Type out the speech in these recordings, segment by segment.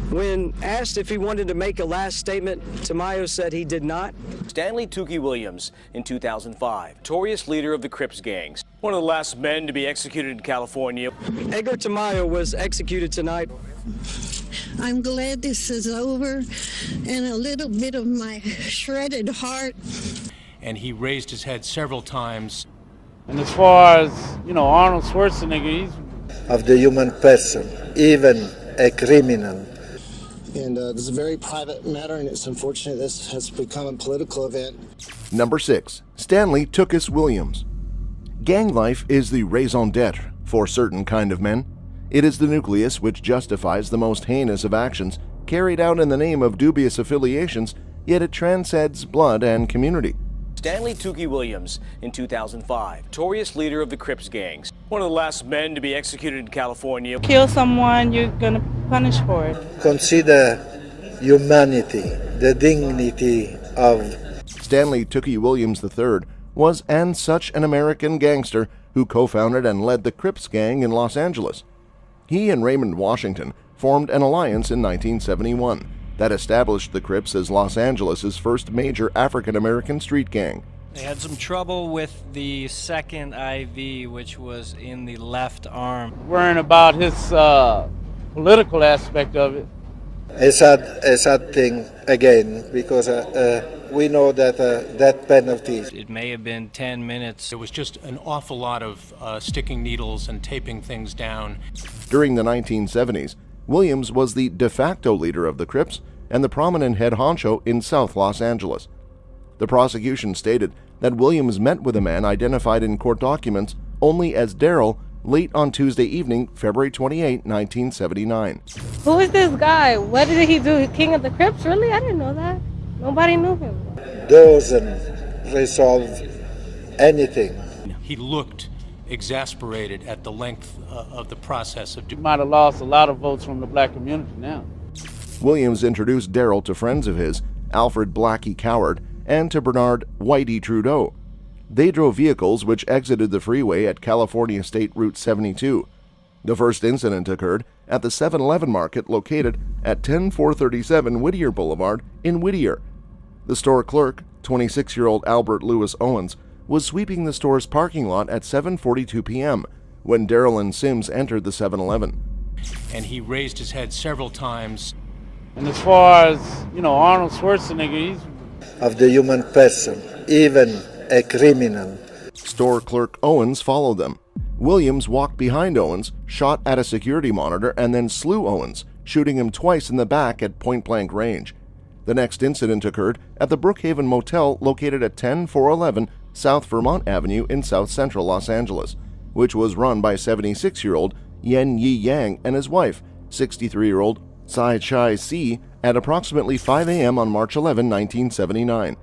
When asked if he wanted to make a last statement, Tamayo said he did not. Stanley Tukey Williams in 2005, notorious leader of the Crips gangs, one of the last men to be executed in California. Edgar Tamayo was executed tonight. I'm glad this is over, and a little bit of my shredded heart. And he raised his head several times. And as far as, Arnold Schwarzenegger, he's of the human person, even a criminal. And this is a very private matter, and it's unfortunate this has become a political event. Number 6. Stanley Tukey Williams. Gang life is the raison d'etre for certain kind of men. It is the nucleus which justifies the most heinous of actions carried out in the name of dubious affiliations, yet it transcends blood and community. Stanley Tukey Williams in 2005, notorious leader of the Crips gangs, one of the last men to be executed in California. Kill someone, you're gonna punish for it. Consider humanity, the dignity of Stanley Tukey Williams III was and such an American gangster who co-founded and led the Crips gang in Los Angeles. He and Raymond Washington formed an alliance in 1971 that established the Crips as Los Angeles' first major African-American street gang. They had some trouble with the second IV, which was in the left arm. worrying about his political aspect of it. a sad thing again, because we know that death penalty. It may have been 10 minutes. There was just an awful lot of sticking needles and taping things down. During the 1970s, Williams was the de facto leader of the Crips and the prominent head honcho in South Los Angeles. The prosecution stated that Williams met with a man identified in court documents only as Daryl late on Tuesday evening, February 28, 1979. Who is this guy? What did he do? King of the Crips? Really? I didn't know that. Nobody knew him. Doesn't resolve anything. He looked exasperated at the length of the process of He might have lost a lot of votes from the black community now. Williams introduced Daryl to friends of his, Alfred Blackie Coward, and to Bernard Whitey Trudeau. They drove vehicles which exited the freeway at California State Route 72. The first incident occurred at the 7-Eleven market located at 10437 Whittier Boulevard in Whittier. The store clerk, 26-year-old Albert Lewis Owens, was sweeping the store's parking lot at 7:42 p.m. when Daryl and Sims entered the 7-Eleven. and he raised his head several times. And as far as, Arnold Schwarzenegger, he's Of the human person, even a criminal. Store clerk Owens followed them. Williams walked behind Owens, shot at a security monitor, and then slew Owens, shooting him twice in the back at point-blank range. The next incident occurred at the Brookhaven Motel located at 10411 South Vermont Avenue in South Central Los Angeles, which was run by 76-year-old Yen Yi Yang and his wife, 63-year-old Sai Chai Si, at approximately 5 a.m. on March 11, 1979.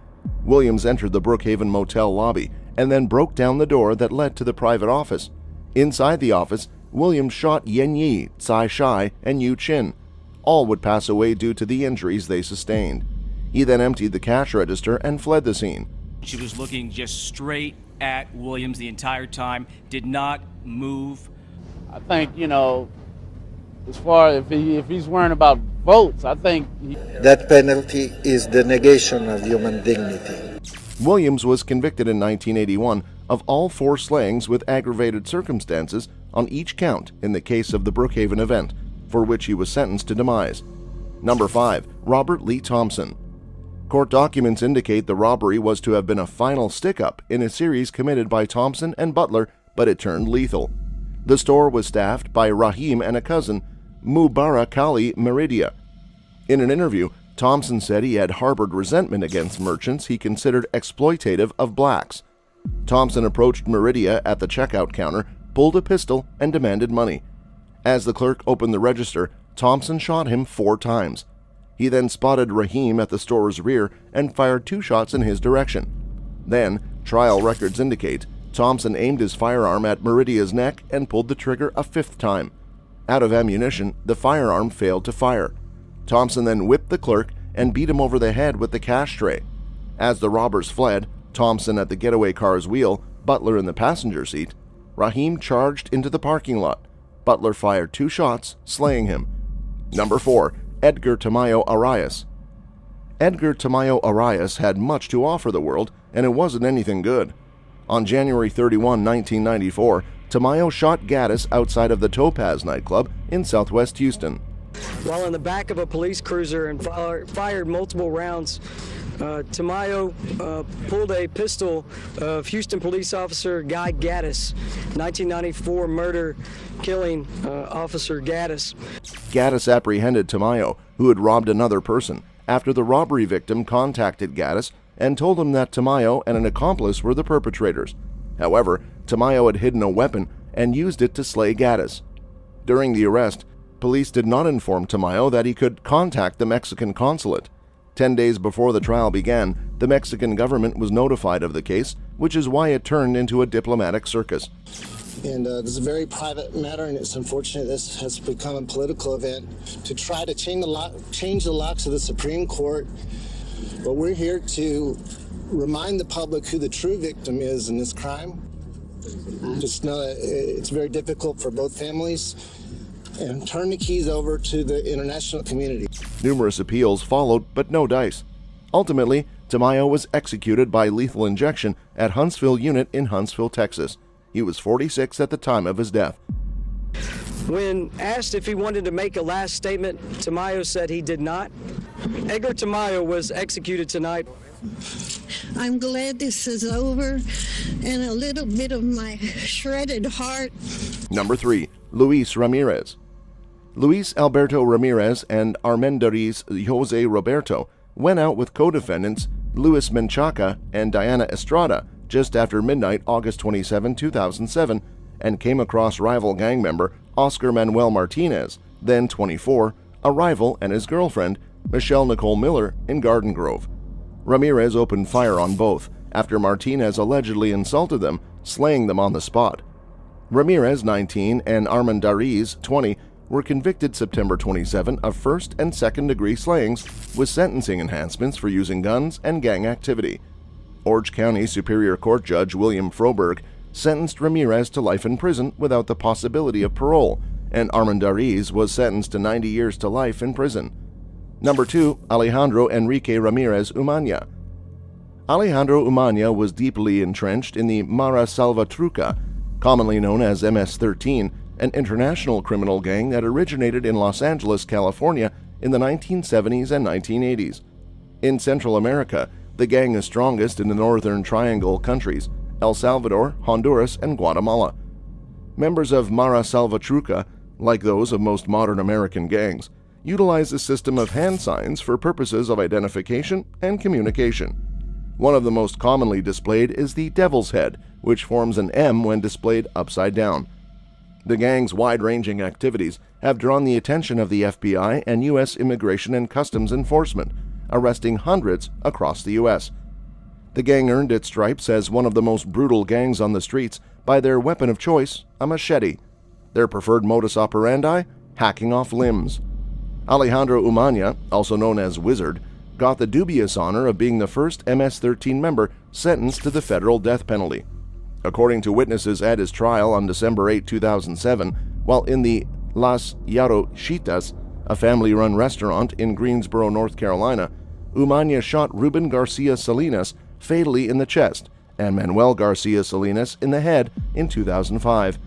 Williams entered the Brookhaven Motel lobby and then broke down the door that led to the private office. Inside the office, Williams shot Yen Yi, Tsai Shai, and Yu Chin. All would pass away due to the injuries they sustained. He then emptied the cash register and fled the scene. She was looking just straight at Williams the entire time, did not move. I think, as far as if he's worrying about votes, I think That penalty is the negation of human dignity. Williams was convicted in 1981 of all 4 slayings with aggravated circumstances on each count in the case of the Brookhaven event, for which he was sentenced to demise. Number 5. Robert Lee Thompson. Court documents indicate the robbery was to have been a final stick-up in a series committed by Thompson and Butler, but it turned lethal. The store was staffed by Rahim and a cousin, Mubarak Ali Meridia. In an interview, Thompson said he had harbored resentment against merchants he considered exploitative of blacks. Thompson approached Meridia at the checkout counter, pulled a pistol, and demanded money. As the clerk opened the register, Thompson shot him 4 times. He then spotted Rahim at the store's rear and fired 2 shots in his direction. Then, trial records indicate, Thompson aimed his firearm at Meridia's neck and pulled the trigger a 5th time. Out of ammunition, the firearm failed to fire. Thompson then whipped the clerk and beat him over the head with the cash tray. As the robbers fled, Thompson at the getaway car's wheel, Butler in the passenger seat, Rahim charged into the parking lot. Butler fired 2 shots, slaying him. Number 4. Edgar Tamayo Arias. Edgar Tamayo Arias had much to offer the world, and it wasn't anything good. On January 31, 1994, Tamayo shot Gaddis outside of the Topaz nightclub in southwest Houston. While in the back of a police cruiser and fired multiple rounds, Tamayo pulled a pistol of Houston police officer Guy Gaddis, 1994 murder killing Officer Gaddis. Gaddis apprehended Tamayo, who had robbed another person, after the robbery victim contacted Gaddis and told him that Tamayo and an accomplice were the perpetrators. However, Tamayo had hidden a weapon and used it to slay Gaddis. During the arrest, police did not inform Tamayo that he could contact the Mexican consulate. 10 days before the trial began, the Mexican government was notified of the case, which is why it turned into a diplomatic circus. And this is a very private matter, and it's unfortunate this has become a political event to try to change the locks of the Supreme Court. But we're here to remind the public who the true victim is in this crime. Just know that it's very difficult for both families, and turn the keys over to the international community. Numerous appeals followed, but no dice. Ultimately, Tamayo was executed by lethal injection at Huntsville Unit in Huntsville, Texas. He was 46 at the time of his death. When asked if he wanted to make a last statement, Tamayo said he did not. Edgar Tamayo was executed tonight. I'm glad this is over, and a little bit of my shredded heart. Number 3. Luis Ramirez. Luis Alberto Ramirez and Armendariz Jose Roberto went out with co-defendants Luis Menchaca and Diana Estrada just after midnight August 27, 2007, and came across rival gang member Oscar Manuel Martinez, then 24, a rival, and his girlfriend, Michelle Nicole Miller, in Garden Grove. Ramirez opened fire on both after Martinez allegedly insulted them, slaying them on the spot. Ramirez, 19, and Armendariz, 20, were convicted September 27 of first and second-degree slayings with sentencing enhancements for using guns and gang activity. Orange County Superior Court Judge William Froberg sentenced Ramirez to life in prison without the possibility of parole, and Armendariz was sentenced to 90 years to life in prison. Number 2. Alejandro Enrique Ramirez Umaña. Alejandro Umaña was deeply entrenched in the Mara Salvatrucha, commonly known as MS-13, an international criminal gang that originated in Los Angeles, California in the 1970s and 1980s. In Central America, the gang is strongest in the Northern Triangle countries, El Salvador, Honduras, and Guatemala. Members of Mara Salvatrucha, like those of most modern American gangs, utilize a system of hand signs for purposes of identification and communication. One of the most commonly displayed is the devil's head, which forms an M when displayed upside down. The gang's wide-ranging activities have drawn the attention of the FBI and U.S. Immigration and Customs Enforcement, arresting hundreds across the U.S. The gang earned its stripes as one of the most brutal gangs on the streets by their weapon of choice, a machete. Their preferred modus operandi? Hacking off limbs. Alejandro Umaña, also known as Wizard, got the dubious honor of being the first MS-13 member sentenced to the federal death penalty. According to witnesses at his trial on December 8, 2007, while in the Las Yaroshitas, a family-run restaurant in Greensboro, North Carolina, Umaña shot Ruben Garcia Salinas fatally in the chest and Manuel Garcia Salinas in the head in 2005.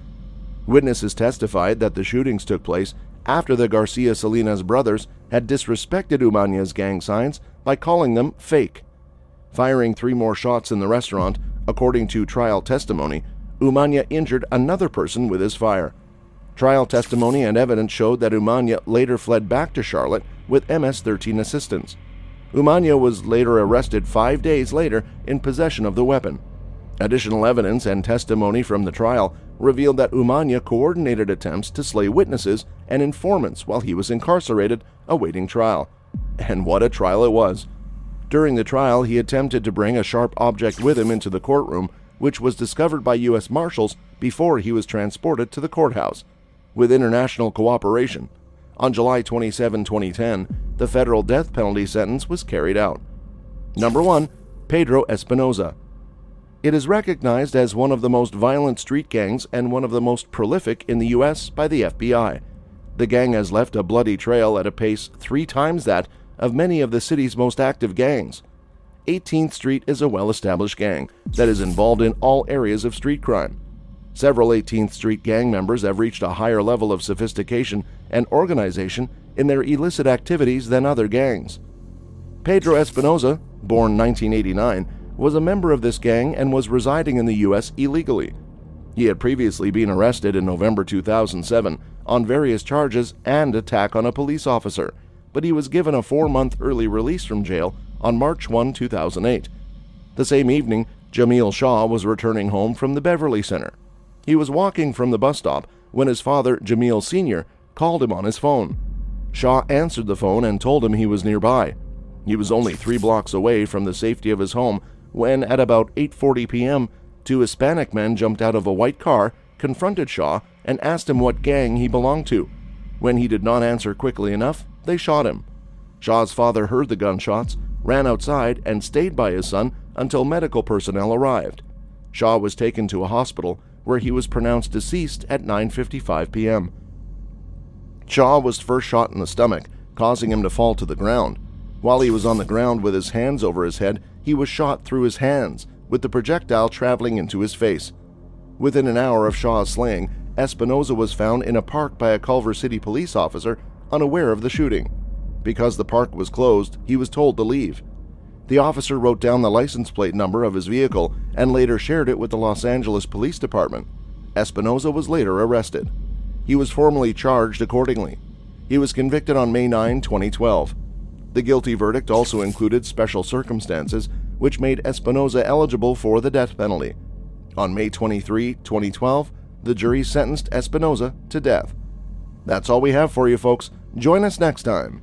Witnesses testified that the shootings took place after the Garcia Salinas brothers had disrespected Umaña's gang signs by calling them fake. Firing 3 more shots in the restaurant, according to trial testimony, Umaña injured another person with his fire. Trial testimony and evidence showed that Umaña later fled back to Charlotte with MS-13 assistance. Umaña was later arrested 5 days later in possession of the weapon. Additional evidence and testimony from the trial revealed that Umaña coordinated attempts to slay witnesses and informants while he was incarcerated awaiting trial. And what a trial it was! During the trial, he attempted to bring a sharp object with him into the courtroom, which was discovered by U.S. Marshals before he was transported to the courthouse. With international cooperation, on July 27, 2010, the federal death penalty sentence was carried out. Number 1. Pedro Espinoza. It is recognized as one of the most violent street gangs and one of the most prolific in the U.S. by the FBI. The gang has left a bloody trail at a pace 3 times that of many of the city's most active gangs. 18th Street is a well-established gang that is involved in all areas of street crime. Several 18th Street gang members have reached a higher level of sophistication and organization in their illicit activities than other gangs. Pedro Espinoza, born 1989, was a member of this gang and was residing in the U.S. illegally. He had previously been arrested in November 2007 on various charges and attack on a police officer, but he was given a 4-month early release from jail on March 1, 2008. The same evening, Jamil Shaw was returning home from the Beverly Center. He was walking from the bus stop when his father, Jamil Sr., called him on his phone. Shaw answered the phone and told him he was nearby. He was only 3 blocks away from the safety of his home when, at about 8:40 p.m., 2 Hispanic men jumped out of a white car, confronted Shaw, and asked him what gang he belonged to. When he did not answer quickly enough, they shot him. Shaw's father heard the gunshots, ran outside, and stayed by his son until medical personnel arrived. Shaw was taken to a hospital where he was pronounced deceased at 9:55 p.m. Shaw was first shot in the stomach, causing him to fall to the ground. While he was on the ground with his hands over his head, he was shot through his hands, with the projectile traveling into his face. Within an hour of Shaw's slaying, Espinoza was found in a park by a Culver City police officer, unaware of the shooting. Because the park was closed, he was told to leave. The officer wrote down the license plate number of his vehicle and later shared it with the Los Angeles Police Department. Espinoza was later arrested. He was formally charged accordingly. He was convicted on May 9, 2012. The guilty verdict also included special circumstances which made Espinoza eligible for the death penalty. On May 23, 2012, the jury sentenced Espinoza to death. That's all we have for you, folks. Join us next time.